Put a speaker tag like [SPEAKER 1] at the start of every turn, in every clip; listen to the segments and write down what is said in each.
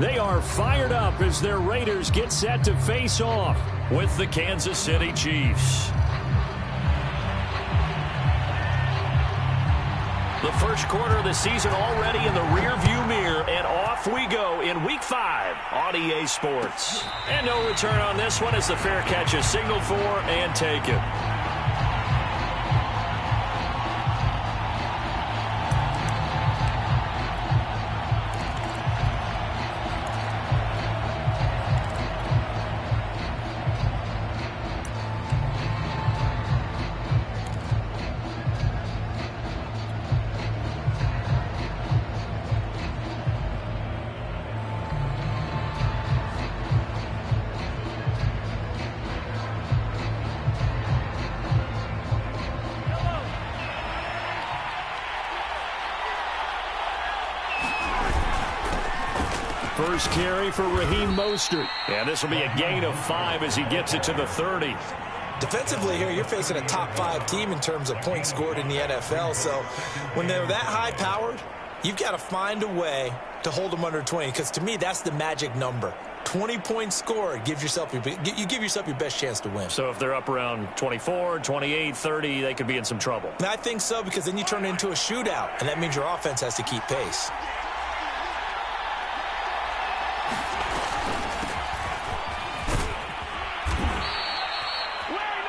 [SPEAKER 1] They are fired up as their Raiders get set to face off with the Kansas City Chiefs. The first quarter of the season already in the rearview mirror, and off we go in Week 5 on EA Sports. And no return on this one as the fair catch is signaled for and taken. First carry for Raheem Mostert. And this will be a gain of 5 as he gets it to the 30.
[SPEAKER 2] Defensively here, you're facing a top 5 team in terms of points scored in the NFL. So when they're that high-powered, you've got to find a way to hold them under 20. Because to me, that's the magic number. 20 points scored, you give yourself your best chance to win.
[SPEAKER 1] So if they're up around 24, 28, 30, they could be in some trouble.
[SPEAKER 2] And I think so, because then you turn it into a shootout, and that means your offense has to keep pace.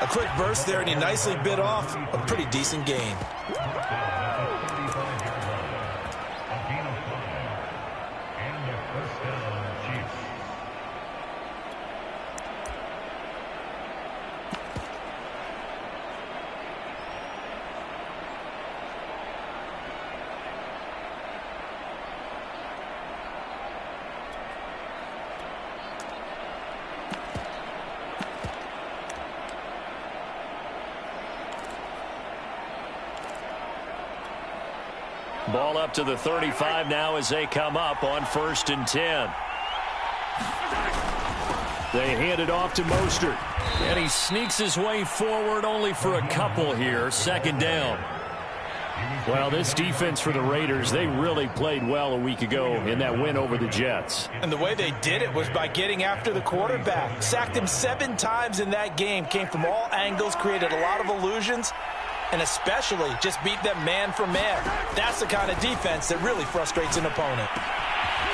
[SPEAKER 2] A quick burst there, and he nicely bit off a pretty decent gain.
[SPEAKER 1] Ball up to the 35 now as they come up on 1st and 10. They hand it off to Mostert. And he sneaks his way forward only for a couple here. 2nd down. Well, this defense for the Raiders, they really played well a week ago in that win over the Jets.
[SPEAKER 2] And the way they did it was by getting after the quarterback. Sacked him 7 times in that game. Came from all angles, created a lot of illusions, and especially just beat them man for man. That's the kind of defense that really frustrates an opponent.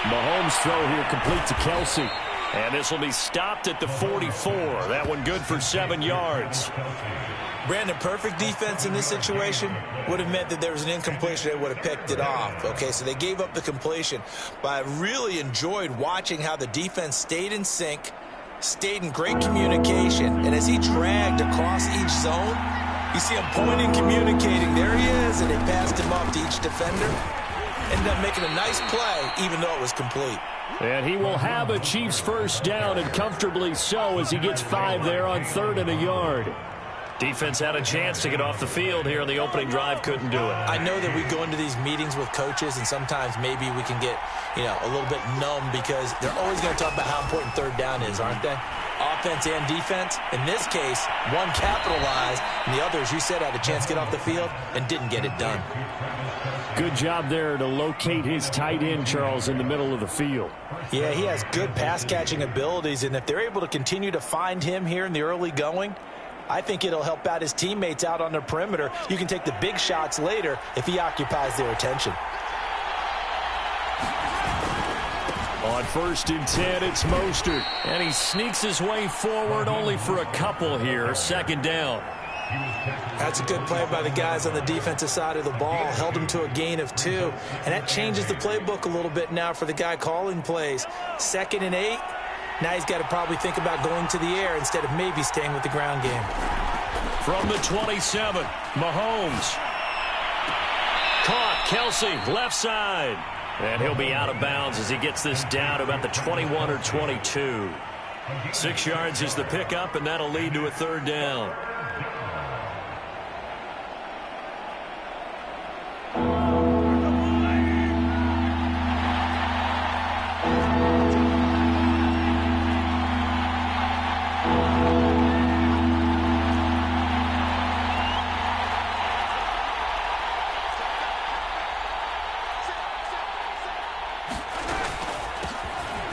[SPEAKER 1] Mahomes' throw here complete to Kelsey. And this will be stopped at the 44. That one good for 7 yards.
[SPEAKER 2] Brandon, perfect defense in this situation would have meant that there was an incompletion. They would have picked it off. Okay, so they gave up the completion. But I really enjoyed watching how the defense stayed in sync, stayed in great communication. And as he dragged across each zone, you see him pointing, communicating. There he is, and they passed him off to each defender. Ended up making a nice play, even though it was complete.
[SPEAKER 1] And he will have a Chiefs first down, and comfortably so, as he gets 5 there on 3rd and a yard. Defense had a chance to get off the field here in the opening drive, couldn't do it.
[SPEAKER 2] I know that we go into these meetings with coaches, and sometimes maybe we can get, a little bit numb because they're always going to talk about how important 3rd down is, aren't they? Offense and defense. In this case, one capitalized, and the other, as you said, had a chance to get off the field and didn't get it done.
[SPEAKER 1] Good job there to locate his tight end, Charles, in the middle of the field.
[SPEAKER 2] Yeah, he has good pass-catching abilities, and if they're able to continue to find him here in the early going, I think it'll help out his teammates out on the perimeter. You can take the big shots later if he occupies their attention.
[SPEAKER 1] On 1st and 10, it's Mostert. And he sneaks his way forward only for a couple here. 2nd down.
[SPEAKER 2] That's a good play by the guys on the defensive side of the ball. Held him to a gain of 2. And that changes the playbook a little bit now for the guy calling plays. 2nd and 8. Now he's got to probably think about going to the air instead of maybe staying with the ground game.
[SPEAKER 1] From the 27, Mahomes. Caught, Kelsey, left side. And he'll be out of bounds as he gets this down to about the 21 or 22. 6 yards is the pickup, and that'll lead to a 3rd down.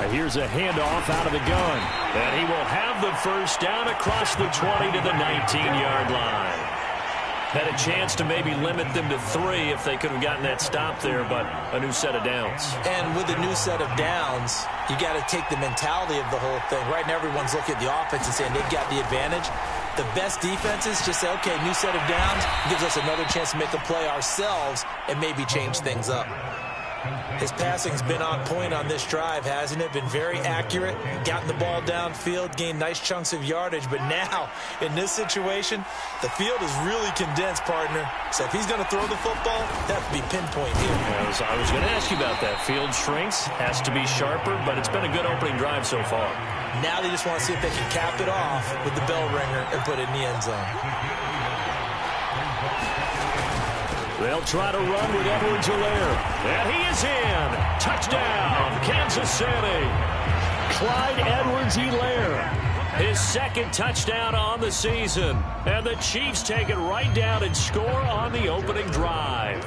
[SPEAKER 1] And here's a handoff out of the gun. And he will have the first down across the 20 to the 19-yard line. Had a chance to maybe limit them to 3 if they could have gotten that stop there, but a new set of downs.
[SPEAKER 2] And with a new set of downs, you got to take the mentality of the whole thing. Right now, everyone's looking at the offense and saying they've got the advantage. The best defenses just say, okay, new set of downs gives us another chance to make a play ourselves and maybe change things up. His passing's been on point on this drive, hasn't it? Been very accurate, gotten the ball downfield, gained nice chunks of yardage. But now, in this situation, the field is really condensed, partner. So if he's going to throw the football, that has to be pinpoint here.
[SPEAKER 1] I was going to ask you about that. Field shrinks, has to be sharper, but it's been a good opening drive so far.
[SPEAKER 2] Now they just want to see if they can cap it off with the bell ringer and put it in the end zone.
[SPEAKER 1] They'll try to run with Edwards-Helaire. And he is in. Touchdown, Kansas City. Clyde Edwards-Helaire. His second touchdown on the season. And the Chiefs take it right down and score on the opening drive.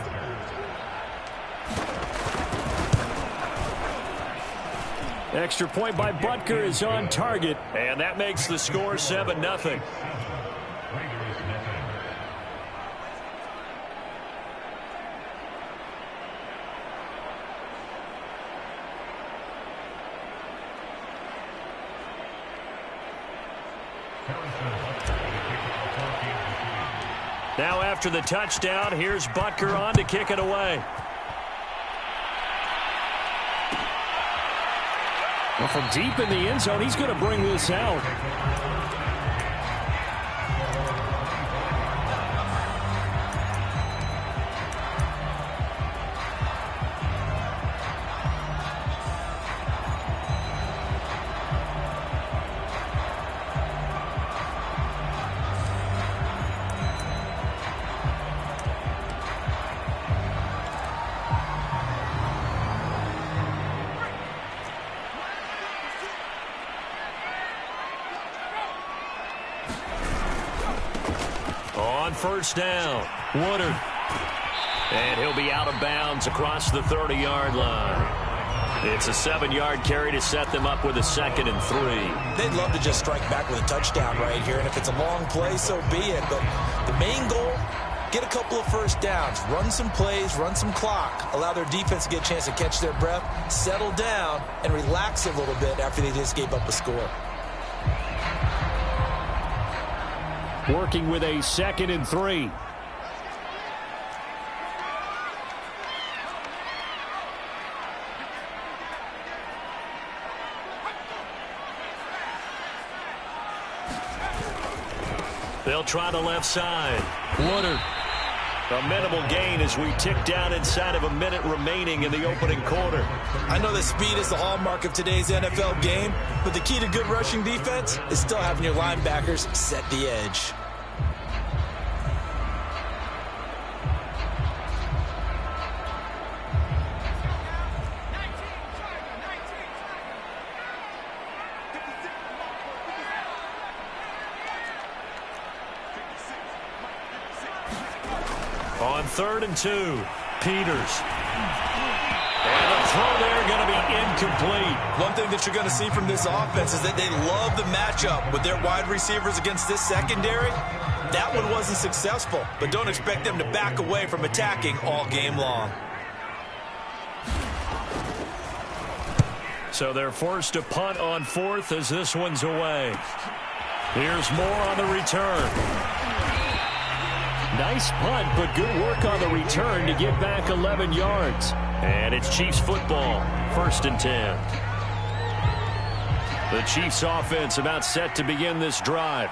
[SPEAKER 1] Extra point by Butker is on target. And that makes the score 7-0. Now after the touchdown, here's Butker on to kick it away. Well, from deep in the end zone, he's going to bring this out. On first down, Woodard. And he'll be out of bounds across the 30-yard line. It's a 7-yard carry to set them up with a 2nd and 3.
[SPEAKER 2] They'd love to just strike back with a touchdown right here, and if it's a long play, so be it. But the main goal, get a couple of first downs, run some plays, run some clock, allow their defense to get a chance to catch their breath, settle down, and relax a little bit after they just gave up a score.
[SPEAKER 1] Working with a 2nd and 3. They'll try the left side. Woodard. A minimal gain as we tick down inside of a minute remaining in the opening quarter.
[SPEAKER 2] I know that speed is the hallmark of today's NFL game, but the key to good rushing defense is still having your linebackers set the edge.
[SPEAKER 1] On 3rd and 2, Peters. And the throw there going to be incomplete.
[SPEAKER 2] One thing that you're going to see from this offense is that they love the matchup with their wide receivers against this secondary. That one wasn't successful, but don't expect them to back away from attacking all game long.
[SPEAKER 1] So they're forced to punt on 4th as this one's away. Here's Moore on the return. Nice punt, but good work on the return to get back 11 yards. And it's Chiefs football, 1st and 10. The Chiefs offense about set to begin this drive.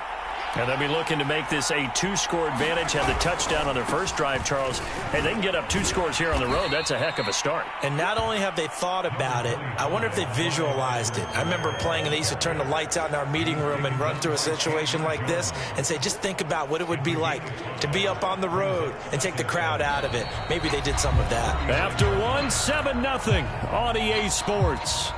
[SPEAKER 1] And they'll be looking to make this a 2-score advantage. Had the touchdown on their first drive, Charles. Hey, they can get up 2 scores here on the road. That's a heck of a start.
[SPEAKER 2] And not only have they thought about it, I wonder if they visualized it. I remember playing, and they used to turn the lights out in our meeting room and run through a situation like this and say, just think about what it would be like to be up on the road and take the crowd out of it. Maybe they did some of that.
[SPEAKER 1] After one, 7-0 on EA Sports.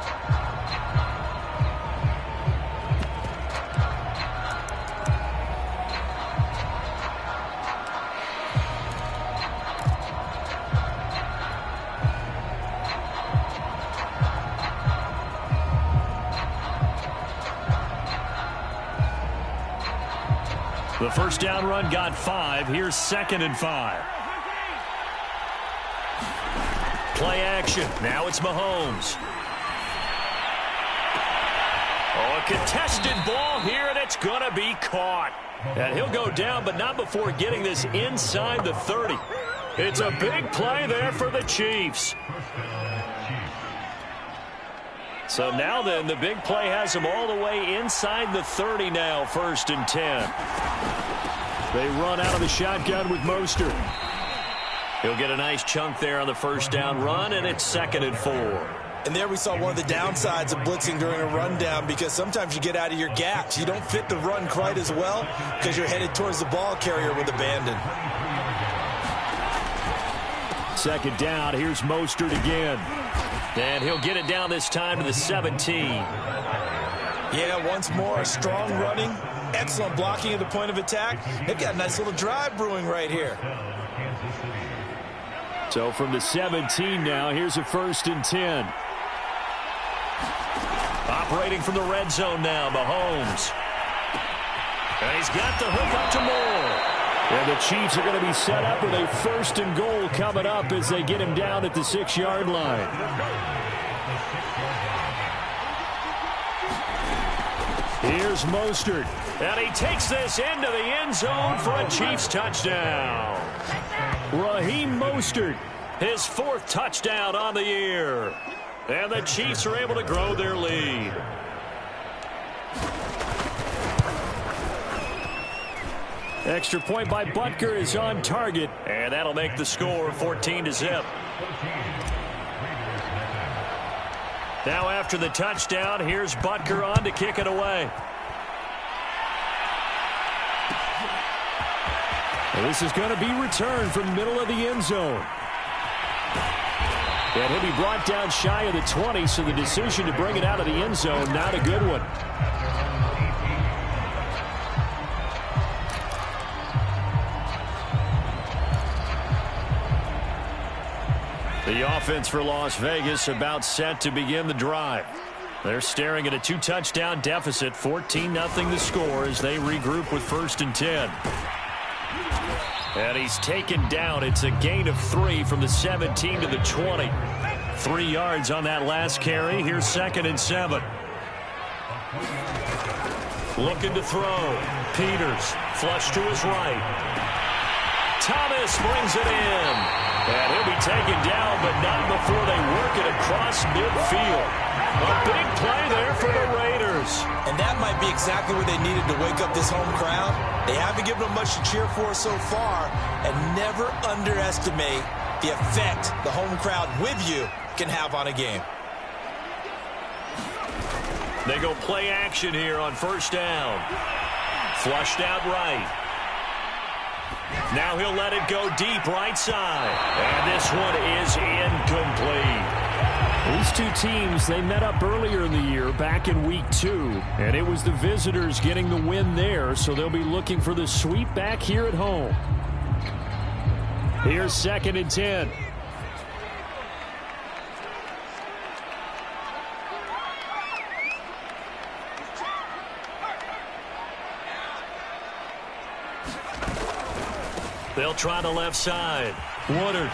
[SPEAKER 1] The first down run got 5. Here's 2nd and 5. Play action. Now it's Mahomes. Oh, a contested ball here, and it's going to be caught. And he'll go down, but not before getting this inside the 30. It's a big play there for the Chiefs. So now then, the big play has them all the way inside the 30 now, 1st and 10. They run out of the shotgun with Mostert. He'll get a nice chunk there on the first down run, and it's 2nd and 4.
[SPEAKER 2] And there we saw one of the downsides of blitzing during a rundown, because sometimes you get out of your gaps. You don't fit the run quite as well because you're headed towards the ball carrier with abandon.
[SPEAKER 1] 2nd down. Here's Mostert again. And he'll get it down this time to the 17.
[SPEAKER 2] Yeah, once more, strong running, excellent blocking at the point of attack. They've got a nice little drive brewing right here.
[SPEAKER 1] So from the 17 now, here's a 1st and 10. Operating from the red zone now, Mahomes. And he's got the hook up to Moore. And the Chiefs are going to be set up with a 1st and goal coming up as they get him down at the 6-yard line. Here's Mostert. And he takes this into the end zone for a Chiefs touchdown. Raheem Mostert, his 4th touchdown on the year. And the Chiefs are able to grow their lead. Extra point by Butker is on target, and that'll make the score 14-0. Now after the touchdown, here's Butker on to kick it away. And this is going to be returned from middle of the end zone. And he'll be brought down shy of the 20, so the decision to bring it out of the end zone, not a good one. The offense for Las Vegas about set to begin the drive. They're staring at a 2-touchdown deficit, 14-0 the score as they regroup with 1st and 10. And he's taken down. It's a gain of 3 from the 17 to the 20. 3 yards on that last carry. Here's 2nd and 7. Looking to throw. Peters, flush to his right. Thomas brings it in. And he'll be taken down, but not before they work it across midfield. A big play there for the Raiders.
[SPEAKER 2] And that might be exactly what they needed to wake up this home crowd. They haven't given them much to cheer for so far, and never underestimate the effect the home crowd with you can have on a game.
[SPEAKER 1] They go play action here on 1st down. Flushed out right. Now he'll let it go deep right side. And this one is incomplete. These two teams, they met up earlier in the year back in week 2. And it was the visitors getting the win there, so they'll be looking for the sweep back here at home. Here's 2nd and 10. They'll try the left side. Woodard.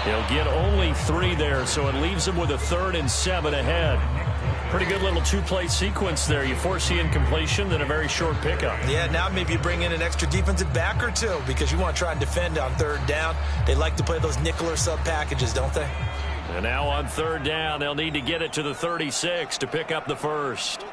[SPEAKER 1] He'll get only 3 there, so it leaves him with a 3rd and 7 ahead. Pretty good little 2-play sequence there. You force the incompletion, then a very short pickup.
[SPEAKER 2] Yeah, now maybe you bring in an extra defensive back or 2 because you want to try and defend on 3rd down. They like to play those nickel or sub packages, don't they?
[SPEAKER 1] And now on 3rd down, they'll need to get it to the 36 to pick up the 1st.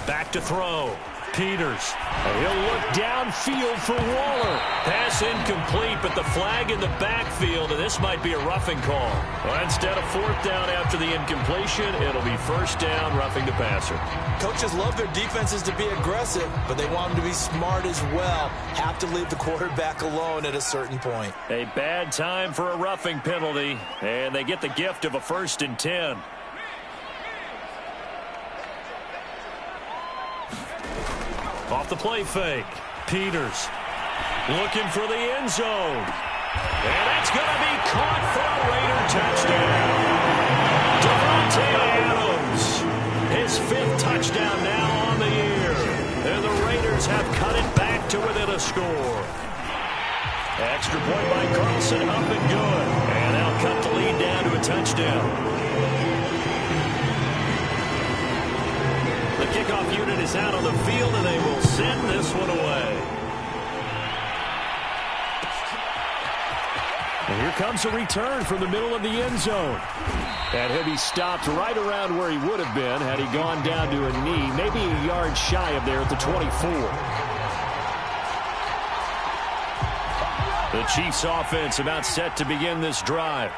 [SPEAKER 1] Back to throw. Peters. He'll look downfield for Waller. Pass incomplete, but the flag in the backfield, and this might be a roughing call. Well, instead of 4th down after the incompletion, it'll be 1st down, roughing the passer.
[SPEAKER 2] Coaches love their defenses to be aggressive, but they want them to be smart as well. Have to leave the quarterback alone at a certain point. A
[SPEAKER 1] bad time for a roughing penalty, and they get the gift of a 1st and 10. Off the play fake. Peters looking for the end zone. And that's going to be caught for a Raider touchdown. Devontae Adams, his 5th touchdown now on the year. And the Raiders have cut it back to within a score. Extra point by Carlson, up and good. And they'll cut the lead down to a touchdown. The kickoff unit is out on the field, and they will send this one away. And here comes a return from the middle of the end zone. And he'll be stopped right around where he would have been had he gone down to a knee, maybe a yard shy of there at the 24. The Chiefs offense about set to begin this drive.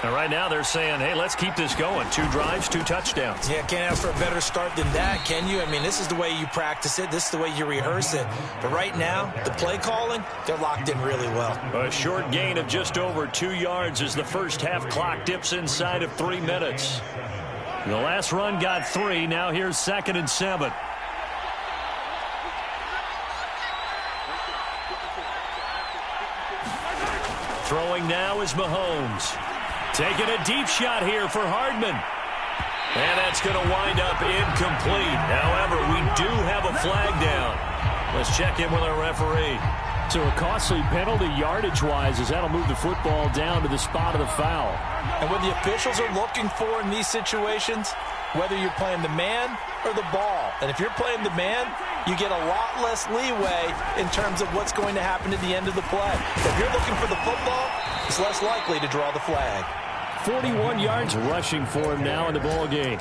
[SPEAKER 1] And right now they're saying, hey, let's keep this going. 2 drives, 2 touchdowns.
[SPEAKER 2] Yeah, can't ask for a better start than that, can you? I mean, this is the way you practice it. This is the way you rehearse it. But right now, the play calling, they're locked in really well.
[SPEAKER 1] A short gain of just over 2 yards as the first half clock dips inside of 3 minutes. The last run got 3. Now here's 2nd and 7. Throwing now is Mahomes. Taking a deep shot here for Hardman. And that's going to wind up incomplete. However, we do have a flag down. Let's check in with our referee. So a costly penalty yardage-wise as that'll move the football down to the spot of the foul.
[SPEAKER 2] And what the officials are looking for in these situations, whether you're playing the man or the ball. And if you're playing the man, you get a lot less leeway in terms of what's going to happen at the end of the play. If you're looking for the football, it's less likely to draw the flag.
[SPEAKER 1] 41 yards rushing for him now in the ball game.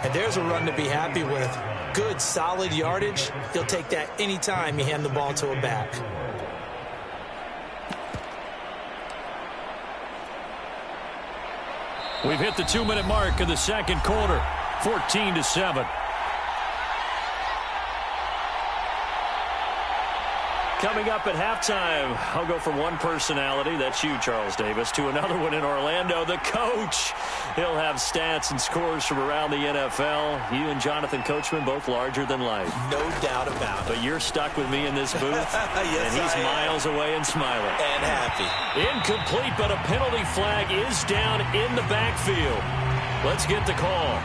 [SPEAKER 2] And there's a run to be happy with. Good, solid yardage. You'll take that anytime you hand the ball to a back.
[SPEAKER 1] We've hit the 2-minute mark in the second quarter. 14-7. Coming up at halftime, I'll go from one personality, that's you, Charles Davis, to another one in Orlando, the coach. He'll have stats and scores from around the NFL. You and Jonathan Coachman, both larger than life.
[SPEAKER 2] No doubt about it.
[SPEAKER 1] But you're stuck with me in this booth,
[SPEAKER 2] yes,
[SPEAKER 1] and he's miles away and smiling.
[SPEAKER 2] And happy.
[SPEAKER 1] Incomplete, but a penalty flag is down in the backfield. Let's get the call.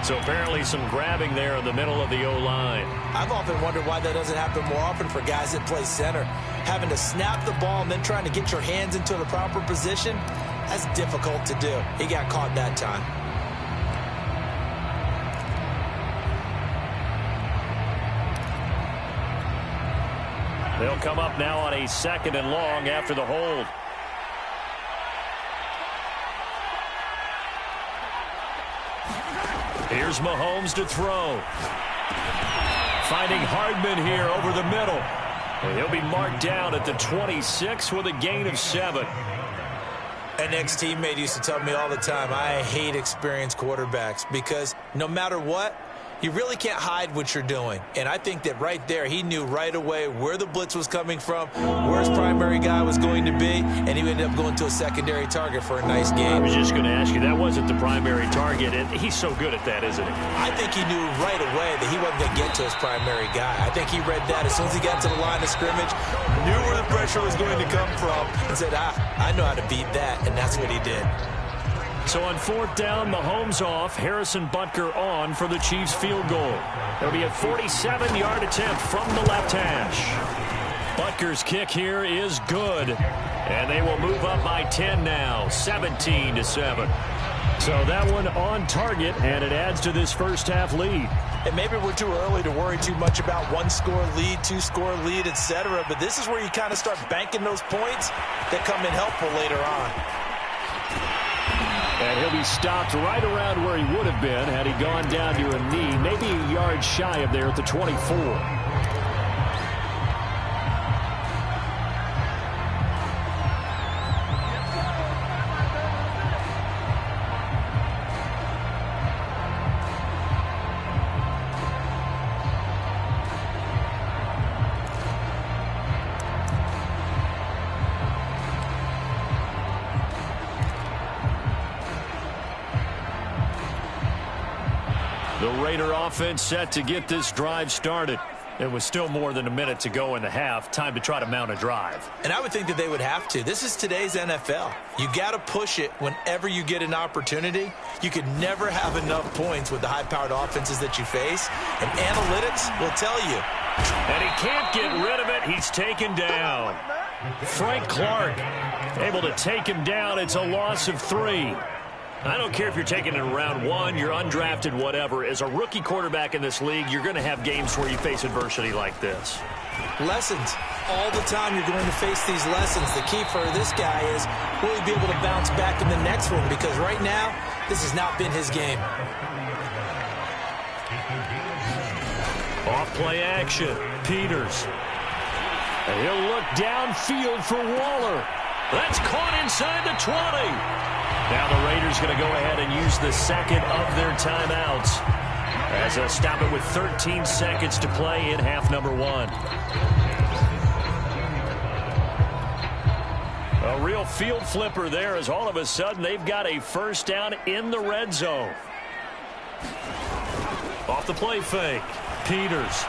[SPEAKER 1] So apparently some grabbing there in the middle of the O-line.
[SPEAKER 2] I've often wondered why that doesn't happen more often for guys that play center. Having to snap the ball and then trying to get your hands into the proper position, that's difficult to do. He got caught that time.
[SPEAKER 1] They'll come up now on a 2nd and long after the hold. Here's Mahomes to throw. Finding Hardman here over the middle. And he'll be marked down at the 26 with a gain of 7.
[SPEAKER 2] An ex-teammate used to tell me all the time, I hate experienced quarterbacks because no matter what, you really can't hide what you're doing. And I think that right there, he knew right away where the blitz was coming from, where his primary guy was going to be, and he ended up going to a secondary target for a nice game.
[SPEAKER 1] I was just going to ask you, that wasn't the primary target, and he's so good at that, isn't he?
[SPEAKER 2] I think he knew right away that he wasn't going to get to his primary guy. I think he read that as soon as he got to the line of scrimmage, knew where the pressure was going to come from, and said, I know how to beat that, and that's what he did.
[SPEAKER 1] So on 4th down, Mahomes off, Harrison Butker on for the Chiefs field goal. It'll be a 47-yard attempt from the left hash. Butker's kick here is good, and they will move up by 10 now, 17-7. So that one on target, and it adds to this first half lead.
[SPEAKER 2] And maybe we're too early to worry too much about 1-score lead, 2-score lead, etc. But this is where you kind of start banking those points that come in helpful later on.
[SPEAKER 1] And he'll be stopped right around where he would have been had he gone down to a knee, maybe a yard shy of there at the 24. The Raider offense set to get this drive started. It was still more than a minute to go in the half. Time to try to mount a drive.
[SPEAKER 2] And I would think that they would have to. This is today's NFL. You got to push it whenever you get an opportunity. You could never have enough points with the high-powered offenses that you face. And analytics will tell you.
[SPEAKER 1] And he can't get rid of it. He's taken down. Frank Clark able to take him down. It's a loss of 3. I don't care if you're taking it in round 1, you're undrafted, whatever. As a rookie quarterback in this league, you're going to have games where you face adversity like this.
[SPEAKER 2] Lessons. All the time you're going to face these lessons. The key for this guy is, will he be able to bounce back in the next one? Because right now, this has not been his game.
[SPEAKER 1] Off play action. Peters. And he'll look downfield for Waller. That's caught inside the 20. Now the Raiders going to go ahead and use the second of their timeouts as they'll stop it with 13 seconds to play in half number 1. A real field flipper there as all of a sudden they've got a first down in the red zone. Off the play fake. Peters.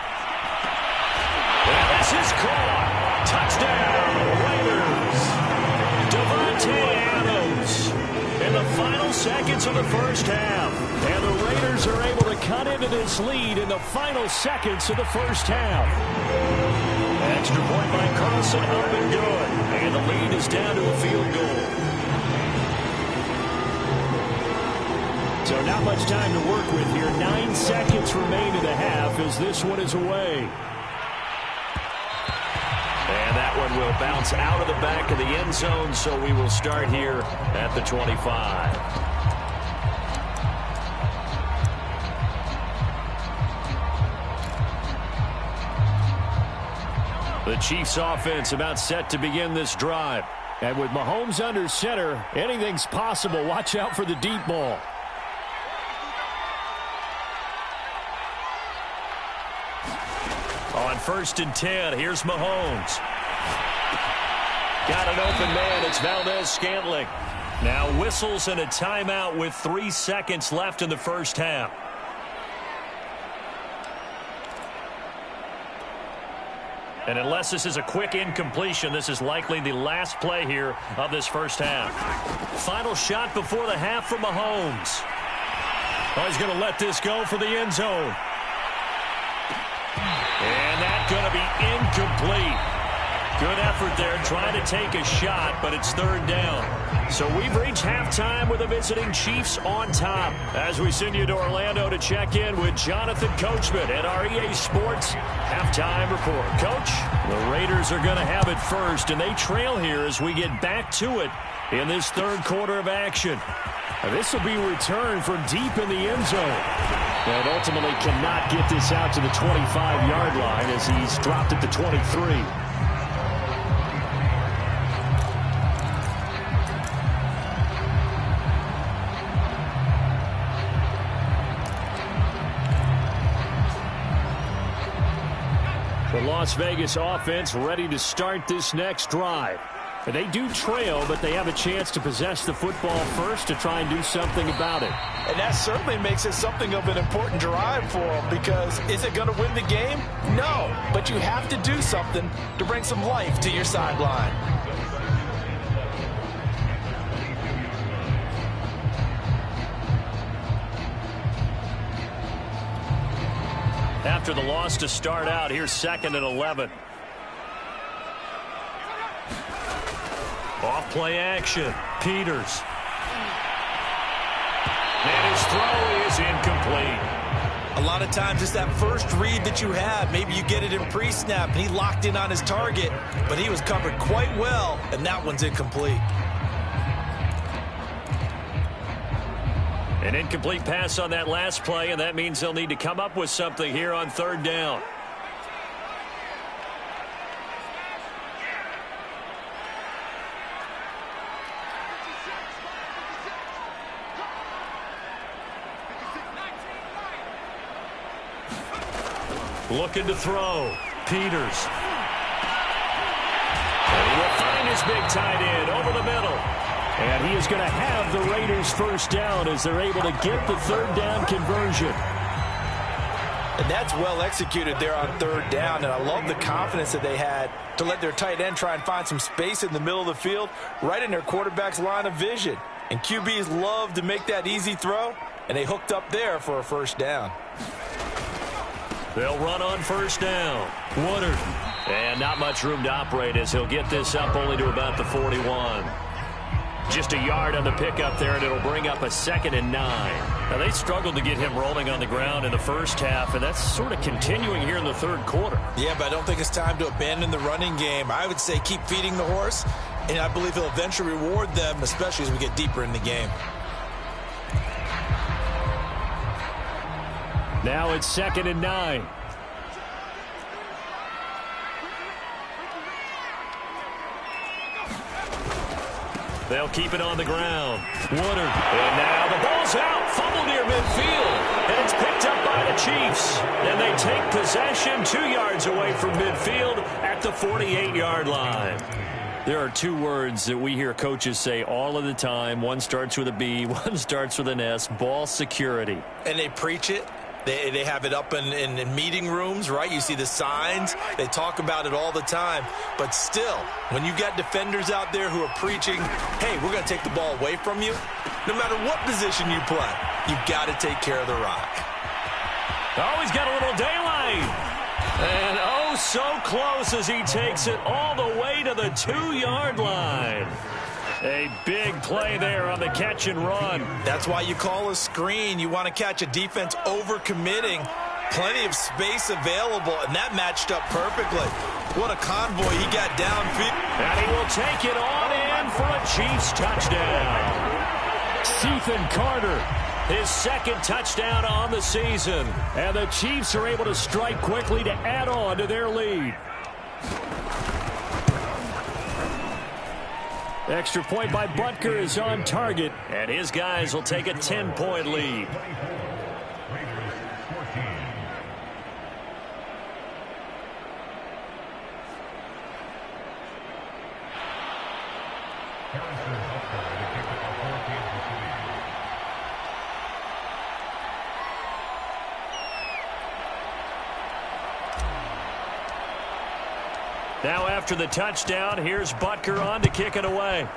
[SPEAKER 1] And this is caught. Touchdown, Raiders. Davante Adams in the final seconds of the first half. And the Raiders are able to cut into this lead in the final seconds of the first half. Extra point by Carlson, up and good. And the lead is down to a field goal. So not much time to work with here. 9 seconds remain in the half as this one is away. And that one will bounce out of the back of the end zone, so we will start here at the 25. The Chiefs offense about set to begin this drive. And with Mahomes under center, anything's possible. Watch out for the deep ball. On 1st and 10, here's Mahomes. Got an open man. It's Valdez-Scantling. Now whistles and a timeout with 3 seconds left in the first half. And unless this is a quick incompletion, this is likely the last play here of this first half. Final shot before the half for Mahomes. Oh, he's going to let this go for the end zone. And that's going to be incomplete. Good effort there trying to take a shot, but it's 3rd down. So we've reached halftime with the visiting Chiefs on top. As we send you to Orlando to check in with Jonathan Coachman at our EA Sports halftime report. Coach, the Raiders are going to have it first, and they trail here as we get back to it in this 3rd quarter of action. This will be returned from deep in the end zone. And ultimately cannot get this out to the 25-yard line as he's dropped at the 23. The Las Vegas offense ready to start this next drive. And they do trail, but they have a chance to possess the football first to try and do something about it.
[SPEAKER 2] And that certainly makes it something of an important drive for them, because is it going to win the game? No, but you have to do something to bring some life to your sideline.
[SPEAKER 1] After the loss to start out, here's 2nd and 11. Off play action. Peters. And his throw is incomplete.
[SPEAKER 2] A lot of times it's that first read that you have. Maybe you get it in pre-snap and he locked in on his target, but he was covered quite well, and that one's incomplete.
[SPEAKER 1] An incomplete pass on that last play, and that means they'll need to come up with something here on 3rd down. Looking to throw. Peters. And he will find his big tight end over the middle. And he is going to have the Raiders first down as they're able to get the 3rd down conversion.
[SPEAKER 2] And that's well executed there on third down, and I love the confidence that they had to let their tight end try and find some space in the middle of the field, right in their quarterback's line of vision. And QBs love to make that easy throw, and they hooked up there for a first down.
[SPEAKER 1] They'll run on first down. Woodard. And not much room to operate as he'll get this up only to about the 41. Just a yard on the pickup there, and it'll bring up a 2nd and 9. Now, they struggled to get him rolling on the ground in the first half, and that's sort of continuing here in the third quarter.
[SPEAKER 2] Yeah, but I don't think it's time to abandon the running game. I would say keep feeding the horse, and I believe he'll eventually reward them, especially as we get deeper in the game.
[SPEAKER 1] Now it's 2nd and 9. They'll keep it on the ground. Woodard. And now the ball's out. Fumble near midfield. And it's picked up by the Chiefs. And they take possession 2 yards away from midfield at the 48-yard line. There are 2 words that we hear coaches say all of the time. One starts with a B, one starts with an S. Ball security.
[SPEAKER 2] And they preach it. They have it up in meeting rooms, right? You see the signs. They talk about it all the time. But still, when you've got defenders out there who are preaching, hey, we're going to take the ball away from you, no matter what position you play, you've got to take care of the rock.
[SPEAKER 1] Oh, he's got a little daylight. And oh, so close as he takes it all the way to the 2-yard line. A big play there on the catch and run.
[SPEAKER 2] That's why you call a screen. You want to catch a defense over-committing. Plenty of space available, and that matched up perfectly. What a convoy he got downfield.
[SPEAKER 1] And he will take it on in for a Chiefs touchdown. Ethan Carter, his 2nd touchdown on the season. And the Chiefs are able to strike quickly to add on to their lead. Extra point by Butker is on target, and his guys will take a 10-point lead. Now after the touchdown, here's Butker on to kick it away.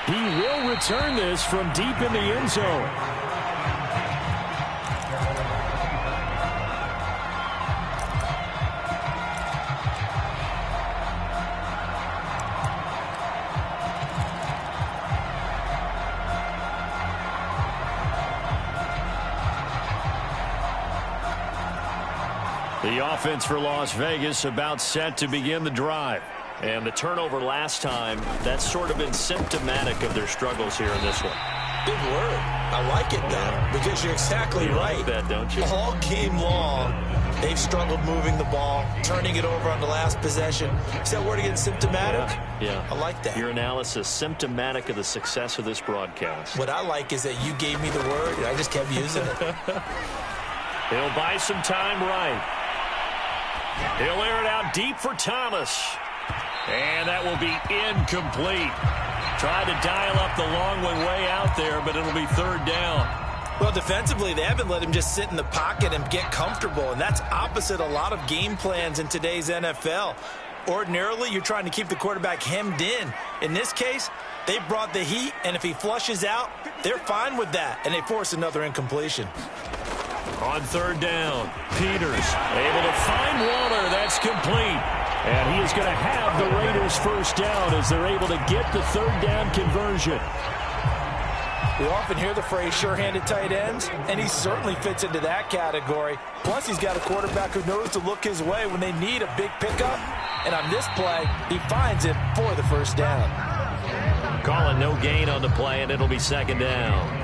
[SPEAKER 1] He will return this from deep in the end zone. The offense for Las Vegas about set to begin the drive. And the turnover last time, that's sort of been symptomatic of their struggles here in this one.
[SPEAKER 2] Big word. I like it, though, because you're exactly right.
[SPEAKER 1] Like that, don't you?
[SPEAKER 2] All game long, they've struggled moving the ball, turning it over on the last possession. Is that word again, symptomatic?
[SPEAKER 1] Yeah.
[SPEAKER 2] I like that.
[SPEAKER 1] Your analysis, symptomatic of the success of this broadcast.
[SPEAKER 2] What I like is that you gave me the word, and I just kept using it.
[SPEAKER 1] He'll buy some time right. He'll air it out deep for Thomas. And that will be incomplete. Tried to dial up the long one way out there, but it'll be 3rd down.
[SPEAKER 2] Well, defensively, they haven't let him just sit in the pocket and get comfortable, and that's opposite a lot of game plans in today's NFL. Ordinarily, you're trying to keep the quarterback hemmed in. In this case, they brought the heat, and if he flushes out, they're fine with that, and they force another incompletion.
[SPEAKER 1] On 3rd down, Peters able to find Waller. That's complete. And he is going to have the Raiders first down as they're able to get the 3rd down conversion.
[SPEAKER 2] We often hear the phrase sure-handed tight ends, and he certainly fits into that category. Plus, he's got a quarterback who knows to look his way when they need a big pickup. And on this play, he finds it for the first down.
[SPEAKER 1] Calling no gain on the play, and it'll be 2nd down.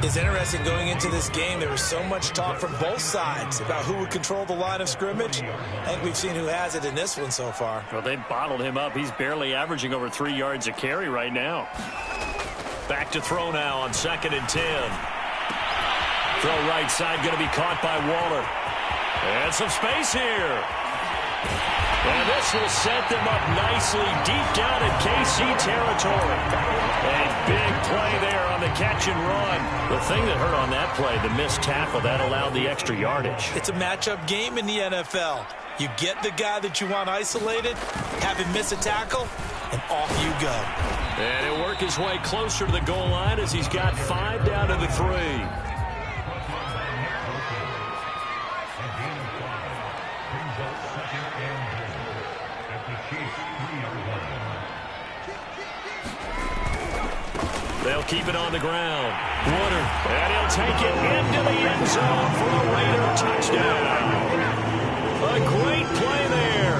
[SPEAKER 2] It's interesting going into this game. There was so much talk from both sides about who would control the line of scrimmage. I think we've seen who has it in this one so far.
[SPEAKER 1] Well, they bottled him up. He's barely averaging over 3 yards a carry right now. Back to throw now on 2nd and 10. Throw right side going to be caught by Waller. And some space here. And this will set them up nicely deep down in KC territory. A big play there on the catch and run. The thing that hurt on that play, the missed tackle, that allowed the extra yardage.
[SPEAKER 2] It's a matchup game in the NFL. You get the guy that you want isolated, have him miss a tackle, and off you go.
[SPEAKER 1] And he'll work his way closer to the goal line as he's got 5 down to the 3. They'll keep it on the ground. Warner. And he'll take it into the end zone for a Raider touchdown. A great play there.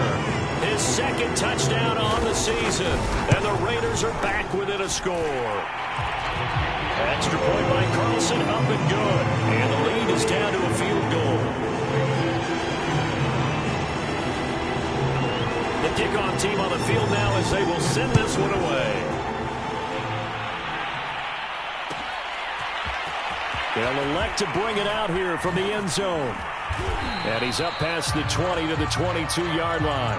[SPEAKER 1] His second touchdown on the season. And the Raiders are back within a score. Extra point by Carlson, up and good. And the lead is down to a field goal. The kickoff team on the field now as they will send this one away. They'll elect to bring it out here from the end zone. And he's up past the 20 to the 22-yard line.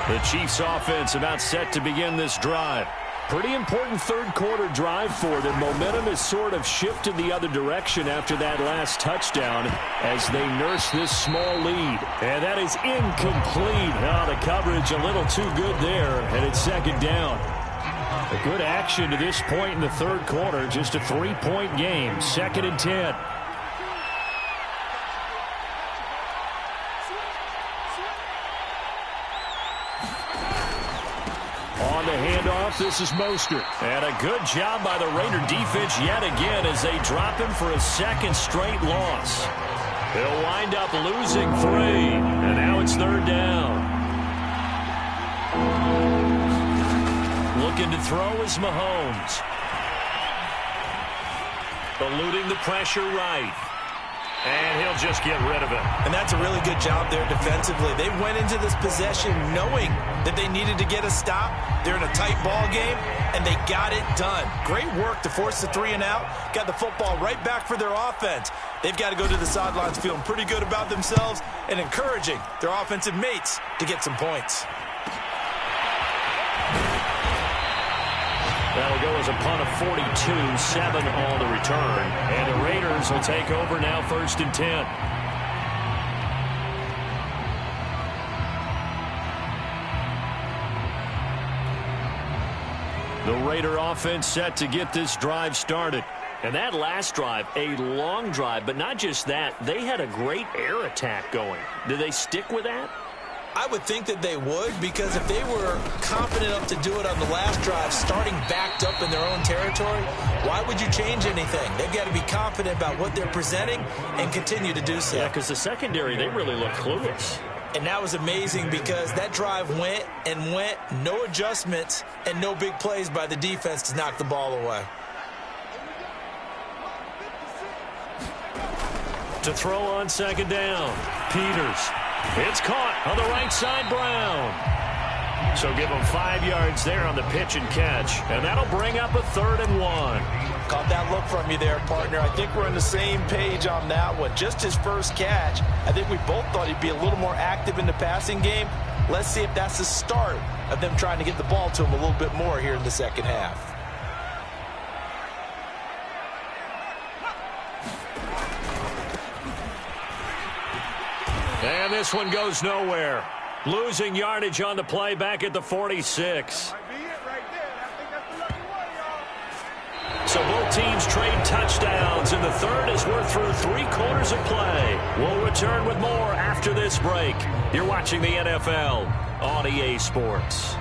[SPEAKER 1] The Chiefs offense about set to begin this drive. Pretty important third-quarter drive for them. Momentum has sort of shifted the other direction after that last touchdown as they nurse this small lead. And that is incomplete. Oh, the coverage a little too good there, and it's second down. A good action to this point in the third quarter. Just a 3-point game. 2nd and 10. On the handoff, this is Mostert. And a good job by the Raider defense yet again as they drop him for a second straight loss. They'll wind up losing 3. And now it's 3rd down. Looking to throw is Mahomes. Eluding the pressure right. And he'll just get rid of it.
[SPEAKER 2] And that's a really good job there defensively. They went into this possession knowing that they needed to get a stop. They're in a tight ball game, and they got it done. Great work to force the 3 and out. Got the football right back for their offense. They've got to go to the sidelines feeling pretty good about themselves and encouraging their offensive mates to get some points.
[SPEAKER 1] That'll go as a punt of 42, 7 on the return. And the Raiders will take over now 1st and 10. The Raider offense set to get this drive started. And that last drive, a long drive, but not just that. They had a great air attack going. Do they stick with that?
[SPEAKER 2] I would think that they would, because if they were confident enough to do it on the last drive, starting backed up in their own territory, why would you change anything? They've got to be confident about what they're presenting and continue to do so.
[SPEAKER 1] Yeah, because the secondary, they really look clueless.
[SPEAKER 2] And that was amazing because that drive went and went, no adjustments and no big plays by the defense to knock the ball away.
[SPEAKER 1] To throw on 2nd down, Peters. It's caught on the right side, Brown. So give him 5 yards there on the pitch and catch. And that'll bring up a 3rd and 1.
[SPEAKER 2] Caught that look from you there, partner. I think we're on the same page on that one. Just his first catch. I think we both thought he'd be a little more active in the passing game. Let's see if that's the start of them trying to get the ball to him a little bit more here in the second half.
[SPEAKER 1] And this one goes nowhere. Losing yardage on the play back at the 46. So both teams trade touchdowns, and the third as we're through 3 quarters of play. We'll return with more after this break. You're watching the NFL on EA Sports.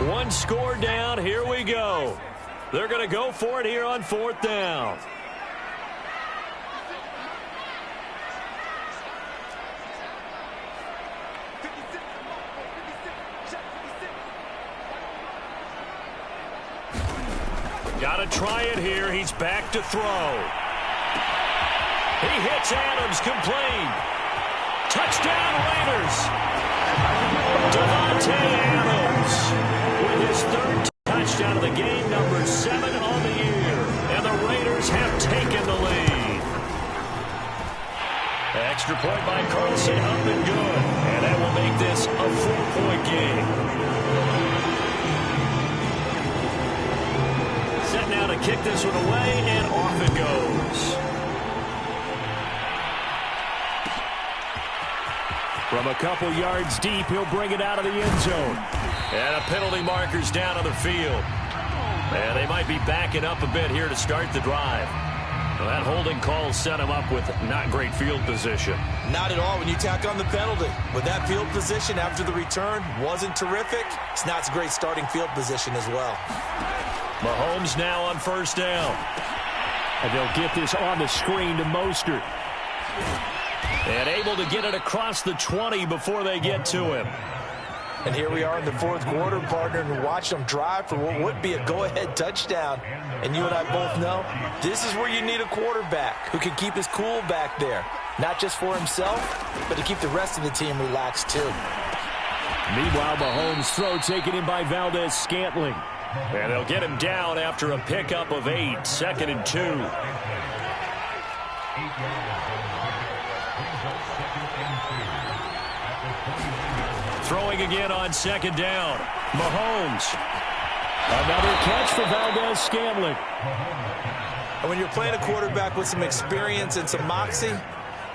[SPEAKER 1] One score down, here we go. They're going to go for it here on 4th down. Got to try it here. He's back to throw. He hits Adams, complete. Touchdown, Raiders. Devontae Adams with his third touchdown of the game, number 7 on the year. And the Raiders have taken the lead. Extra point by Carlson, up and good. And that will make this a 4-point game. Set now to kick this one away, and off it goes. From a couple yards deep, he'll bring it out of the end zone. And a penalty marker's down on the field. And they might be backing up a bit here to start the drive. Well, that holding call set him up with not great field position.
[SPEAKER 2] Not at all when you tack on the penalty. With that field position after the return wasn't terrific. It's not a great starting field position as well.
[SPEAKER 1] Mahomes now on first down. And they'll get this on the screen to Mostert. And able to get it across the 20 before they get to him.
[SPEAKER 2] And here we are in the fourth quarter, partner, and watch them drive for what would be a go-ahead touchdown. And you and I both know this is where you need a quarterback who can keep his cool back there. Not just for himself, but to keep the rest of the team relaxed too.
[SPEAKER 1] Meanwhile, Mahomes' throw taken in by Valdez-Scantling. And they'll get him down after a pickup of 8, 2nd and 2. Throwing again on 2nd down. Mahomes. Another catch for Valdez-Scantling.
[SPEAKER 2] And when you're playing a quarterback with some experience and some moxie,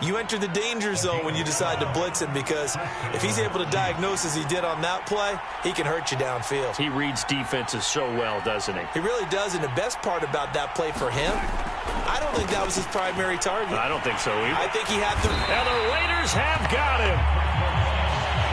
[SPEAKER 2] you enter the danger zone when you decide to blitz him, because if he's able to diagnose as he did on that play, he can hurt you downfield.
[SPEAKER 1] He reads defenses so well, doesn't he?
[SPEAKER 2] He really does, and the best part about that play for him, I don't think that was his primary target.
[SPEAKER 1] I don't think so either.
[SPEAKER 2] I think he had the...
[SPEAKER 1] And the Raiders have got him.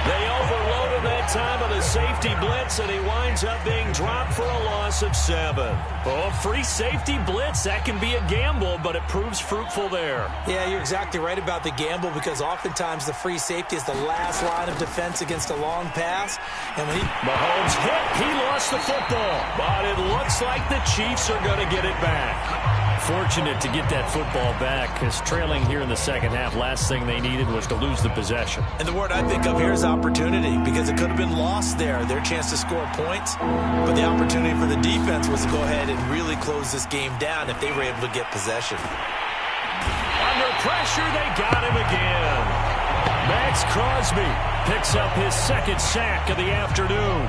[SPEAKER 1] They overload him that time with a safety blitz, and he winds up being dropped for a loss of 7. Oh, free safety blitz, that can be a gamble, but it proves fruitful there.
[SPEAKER 2] Yeah, you're exactly right about the gamble, because oftentimes the free safety is the last line of defense against a long pass. And when
[SPEAKER 1] Mahomes hit, he lost the football, but it looks like the Chiefs are going to get it back. Fortunate to get that football back, because trailing here in the second half, last thing they needed was to lose the possession.
[SPEAKER 2] And the word I think of here is opportunity, because it could have been lost there, their chance to score points. But the opportunity for the defense was to go ahead and really close this game down if they were able to get possession.
[SPEAKER 1] Under pressure, they got him again. Max Crosby picks up his 2nd sack of the afternoon.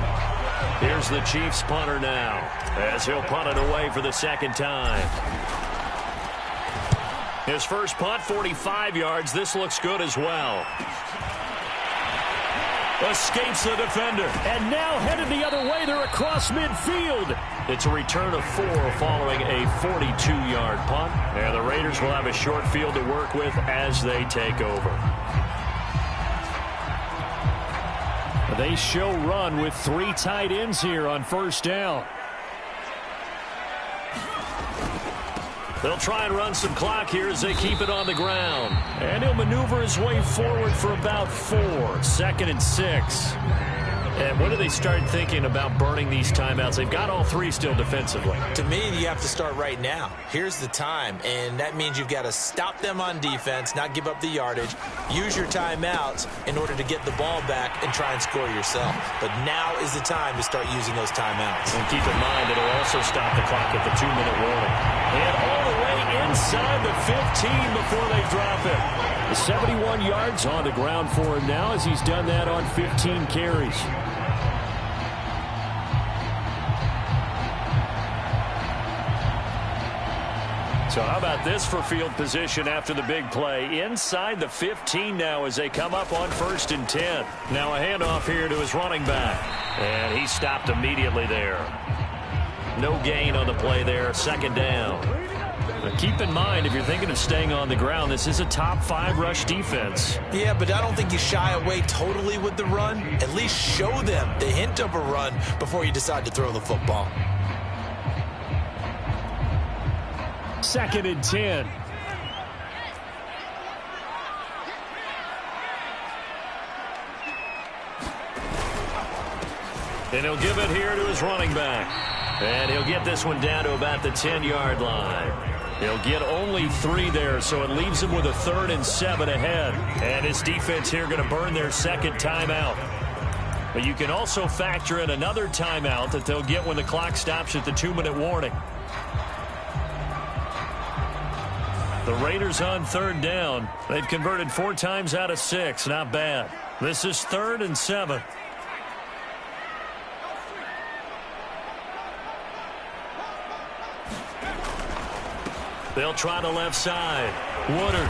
[SPEAKER 1] Here's the Chiefs punter now, as he'll punt it away for the 2nd time. His first punt, 45 yards. This looks good as well. Escapes the defender. And now headed the other way. They're across midfield. It's a return of 4 following a 42-yard punt. And the Raiders will have a short field to work with as they take over. They show run with 3 tight ends here on first down. They'll try and run some clock here as they keep it on the ground. And he'll maneuver his way forward for about 4. 2nd and 6. And when do they start thinking about burning these timeouts? They've got all 3 still defensively.
[SPEAKER 2] To me, you have to start right now. Here's the time, and that means you've got to stop them on defense, not give up the yardage, use your timeouts in order to get the ball back and try and score yourself. But now is the time to start using those timeouts.
[SPEAKER 1] And keep in mind, it'll also stop the clock at the 2-minute warning. And all the way inside the 15 before they drop it. The 71 yards on the ground for him now, as he's done that on 15 carries. So how about this for field position after the big play? Inside the 15 now as they come up on 1st and 10. Now a handoff here to his running back. And he stopped immediately there. No gain on the play there. 2nd down. But keep in mind, if you're thinking of staying on the ground, this is a top 5 rush defense.
[SPEAKER 2] Yeah, but I don't think you shy away totally with the run. At least show them the hint of a run before you decide to throw the football.
[SPEAKER 1] 2nd and 10. And he'll give it here to his running back. And he'll get this one down to about the 10-yard line. He'll get only 3 there, so it leaves him with a 3rd and 7 ahead. And his defense here going to burn their second timeout. But you can also factor in another timeout that they'll get when the clock stops at the 2-minute warning. The Raiders on 3rd down. They've converted 4 times out of 6. Not bad. This is 3rd and 7. They'll try the left side. Woodard.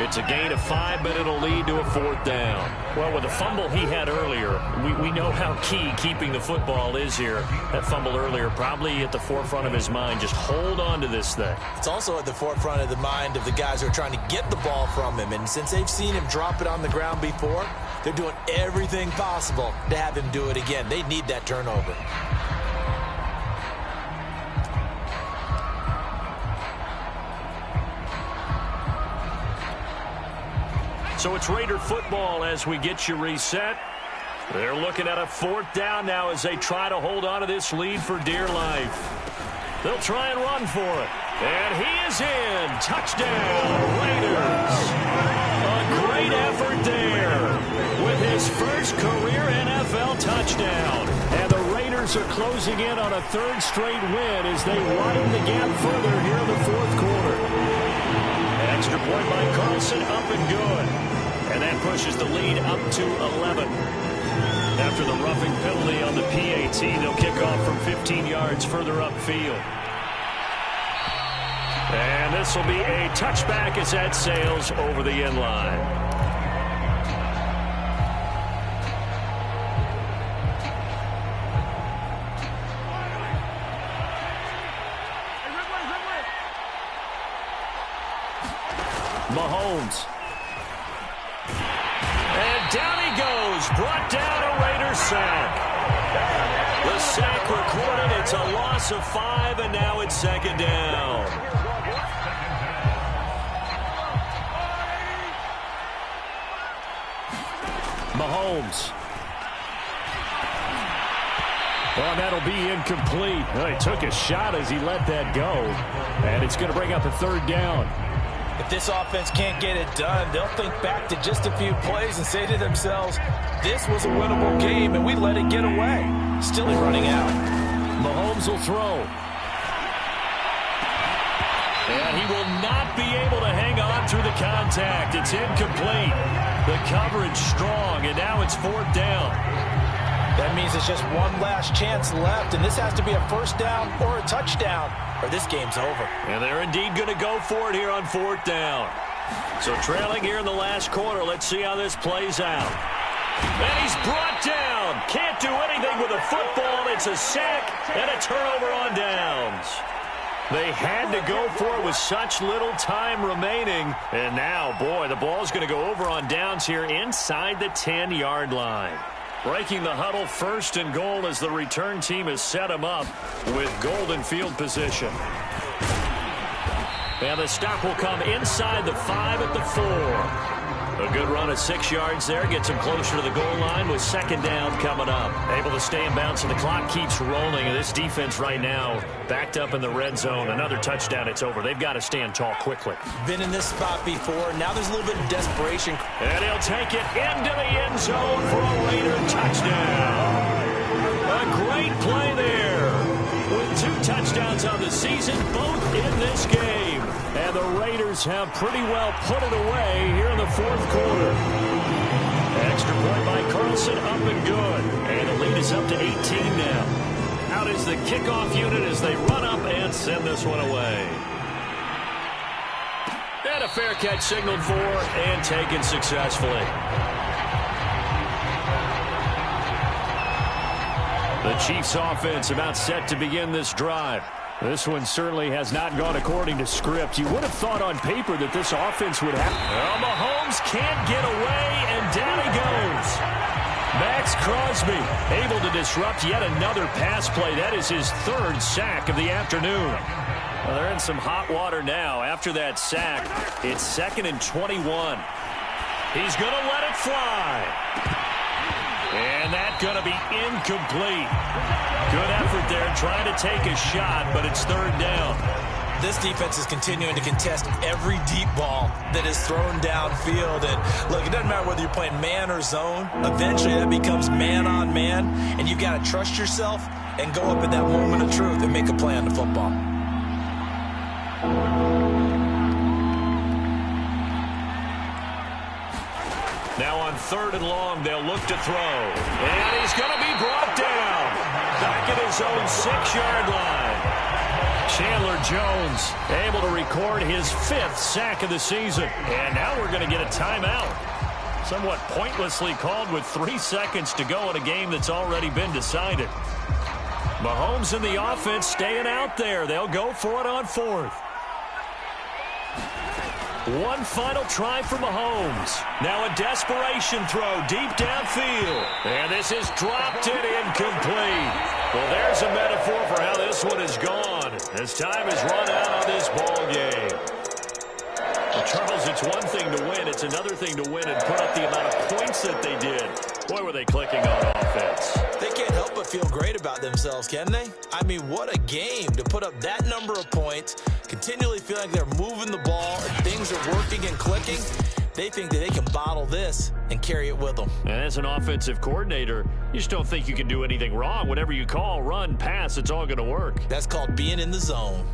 [SPEAKER 1] It's a gain of 5, but it'll lead to a 4th down. Well, with the fumble he had earlier, we know how key keeping the football is here. That fumble earlier probably at the forefront of his mind. Just hold on to this thing.
[SPEAKER 2] It's also at the forefront of the mind of the guys who are trying to get the ball from him. And since they've seen him drop it on the ground before, they're doing everything possible to have him do it again. They need that turnover.
[SPEAKER 1] So it's Raider football as we get you reset. They're looking at a 4th down now as they try to hold on to this lead for dear life. They'll try and run for it. And he is in. Touchdown, Raiders. A great effort there with his first career NFL touchdown. And the Raiders are closing in on a 3rd straight win as they widen the gap further here in the 4th quarter. Extra point by Carlson, up and good. And that pushes the lead up to 11. After the roughing penalty on the PAT, they'll kick off from 15 yards further upfield. And this will be a touchback as that sails over the end line. Mahomes. And down he goes. Brought down a Raiders sack. The sack recorded. It's a loss of 5, and now it's 2nd down. Mahomes. Well, that'll be incomplete. Well, he took a shot as he let that go. And it's going to bring up a 3rd down.
[SPEAKER 2] If this offense can't get it done, they'll think back to just a few plays and say to themselves, this was a winnable game, and we let it get away. Still running out.
[SPEAKER 1] Mahomes will throw. And he will not be able to hang on through the contact. It's incomplete. The coverage strong, and now it's 4th down.
[SPEAKER 2] That means it's just one last chance left, and this has to be a 1st down or a touchdown, or this game's over.
[SPEAKER 1] And they're indeed going to go for it here on 4th down. So trailing here in the last quarter, let's see how this plays out. And he's brought down. Can't do anything with a football. It's a sack and a turnover on downs. They had to go for it with such little time remaining. And now, boy, the ball's going to go over on downs here inside the 10-yard line. Breaking the huddle, 1st and goal as the return team has set him up with golden field position. And the stop will come inside the 5 at the 4. A good run of 6 yards there. Gets him closer to the goal line with 2nd down coming up. Able to stay in bounds, and the clock keeps rolling. And this defense right now backed up in the red zone. Another touchdown, it's over. They've got to stand tall quickly.
[SPEAKER 2] Been in this spot before. Now there's a little bit of desperation.
[SPEAKER 1] And he'll take it into the end zone for a Raider touchdown. A great play there. With 2 touchdowns on the season, both in this game. And the Raiders have pretty well put it away here in the 4th quarter. Extra point by Carlson, up and good. And the lead is up to 18 now. Out is the kickoff unit as they run up and send this one away. And a fair catch signaled for and taken successfully. The Chiefs offense about set to begin this drive. This one certainly has not gone according to script. You would have thought on paper that this offense would have. Well, Mahomes can't get away, and down he goes. Max Crosby able to disrupt yet another pass play. That is his 3rd sack of the afternoon. Well, they're in some hot water now. After that sack, it's 2nd and 21. He's going to let it fly. And that's going to be incomplete. Good effort there trying to take a shot, but it's third down.
[SPEAKER 2] This defense is continuing to contest every deep ball that is thrown downfield. And look, it doesn't matter whether you're playing man or zone. Eventually that becomes man on man, and you've got to trust yourself and go up at that moment of truth and make a play on the football.
[SPEAKER 1] Now on third and long, they'll look to throw. And he's going to be brought down back at his own 6-yard line. Chandler Jones able to record his 5th sack of the season. And now we're going to get a timeout. Somewhat pointlessly called with 3 seconds to go in a game that's already been decided. Mahomes and the offense staying out there. They'll go for it on 4th. One final try for Mahomes. Now a desperation throw deep downfield. And this is dropped and incomplete. Well, there's a metaphor for how this one is gone. As time has run out on this ball game. Well, Charles, it's one thing to win. It's another thing to win and put up the amount of points that they did. Boy, were they clicking on offense.
[SPEAKER 2] They can't help but feel great about themselves, can they? I mean, what a game to put up that number of points, continually feel like they're moving the ball, and things are working and clicking. They think that they can bottle this and carry it with them.
[SPEAKER 1] And as an offensive coordinator, you just don't think you can do anything wrong. Whatever you call, run, pass, it's all going to work.
[SPEAKER 2] That's called being in the zone.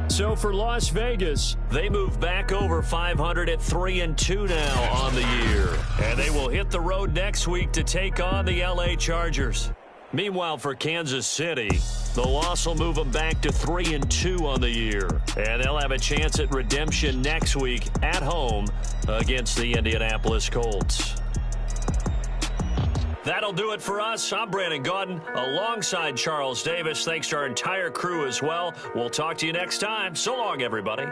[SPEAKER 1] So for Las Vegas, they move back over 500 at 3-2 now on the year. And they will hit the road next week to take on the LA Chargers. Meanwhile, for Kansas City, the loss will move them back to 3-2 on the year. And they'll have a chance at redemption next week at home against the Indianapolis Colts. That'll do it for us. I'm Brandon Gaudin alongside Charles Davis. Thanks to our entire crew as well. We'll talk to you next time. So long, everybody.